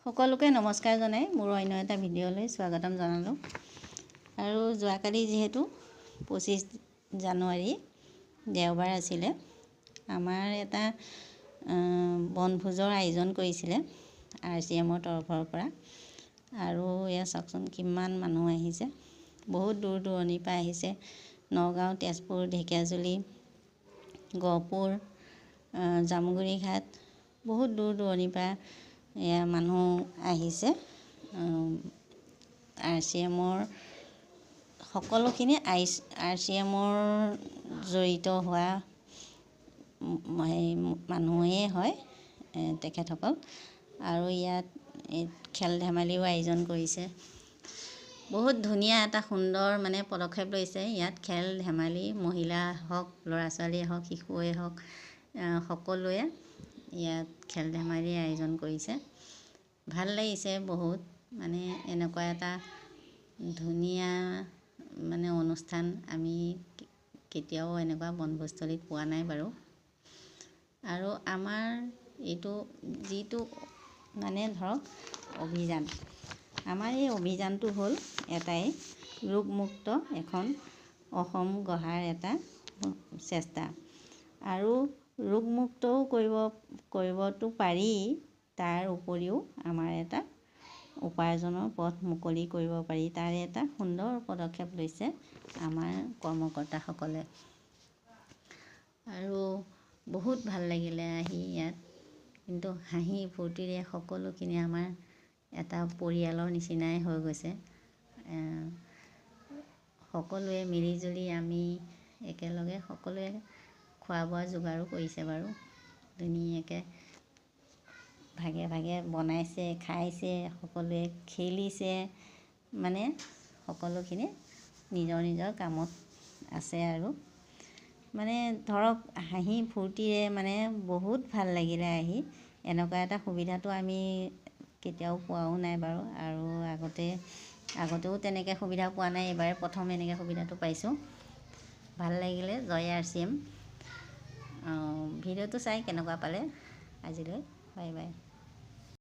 সকলোকে নমস্কাৰ জনাই মোৰ অন্য এটা ভিডিঅ'লৈ স্বাগতম জনালোঁ। আৰু যোৱাকালি যিহেতু 25 জানুৱাৰী দেওবাৰ আছিলে, আমাৰ এটা বনভোজৰ আয়োজন কৰিছিলে RCMৰ তৰফৰ পৰা। আৰু এয়া চাওকচোন কিমান মানুহ আহিছে, বহুত দূৰ দূৰণিৰ পৰা আহিছে। নগাঁও, তেজপুৰ, ঢেকীয়াজুলি, গহপুৰ, জামুগুৰি ঘাট, বহুত দূৰ দূৰণিৰ পৰা এয়া মানুহ আহিছে। RCMৰ সকলোখিনি RCMৰ জড়িত হোৱা মানুহেই হয় তেখেতসকল। আৰু ইয়াত খেল ধেমালিও আয়োজন কৰিছে। বহুত ধুনীয়া এটা সুন্দৰ পদক্ষেপ লৈছে। ইয়াত খেল ধেমালি মহিলা হওক, ল'ৰা ছোৱালীয়ে হওক, শিশুৱে হওক, সকলোৱে ইয়াত খেল ধেমালিৰ আয়োজন কৰিছে। ভাল লাগিছে বহুত। এনেকুৱা এটা ধুনীয়া অনুষ্ঠান আমি কেতিয়াও এনেকুৱা বনভোজস্থলীত পোৱা নাই বাৰু। আৰু আমাৰ এইটো যিটো ধৰক অভিযান, আমাৰ এই অভিযানটো হ'ল এটাই, ৰোগমুক্ত এখন অসম গঢ়াৰ এটা চেষ্টা। আৰু ৰোগমুক্তও কৰিবতো পাৰি, তাৰ উপৰিও আমাৰ এটা উপাৰ্জনৰ পথ মুকলি কৰিব পাৰি। তাৰে এটা সুন্দৰ পদক্ষেপ লৈছে আমাৰ কৰ্মকৰ্তাসকলে। আৰু বহুত ভাল লাগিলে আহি ইয়াত। কিন্তু হাঁহি ফূৰ্তিৰে সকলোখিনি আমাৰ এটা পৰিয়ালৰ নিচিনাই হৈ গৈছে। সকলোৱে মিলিজুলি আমি একেলগে সকলোৱে খোৱা বোৱা যোগাৰো কৰিছে বাৰু। ধুনীয়াকৈ ভাগে ভাগে বনাইছে, খাইছে, সকলোৱে খেলিছে। সকলোখিনি নিজৰ নিজৰ কামত আছে। আৰু ধৰক হাঁহি ফূৰ্তিৰে বহুত ভাল লাগিলে আহি। এনেকুৱা এটা সুবিধাটো আমি কেতিয়াও পোৱাও নাই বাৰু। আৰু আগতেও তেনেকৈ সুবিধা পোৱা নাই, এইবাৰে প্ৰথম এনেকৈ সুবিধাটো পাইছোঁ। ভাল লাগিলে। জয় RCM। ভিডিঅ'টো চাই কেনেকুৱা পালে আজিলৈ। Bye bye.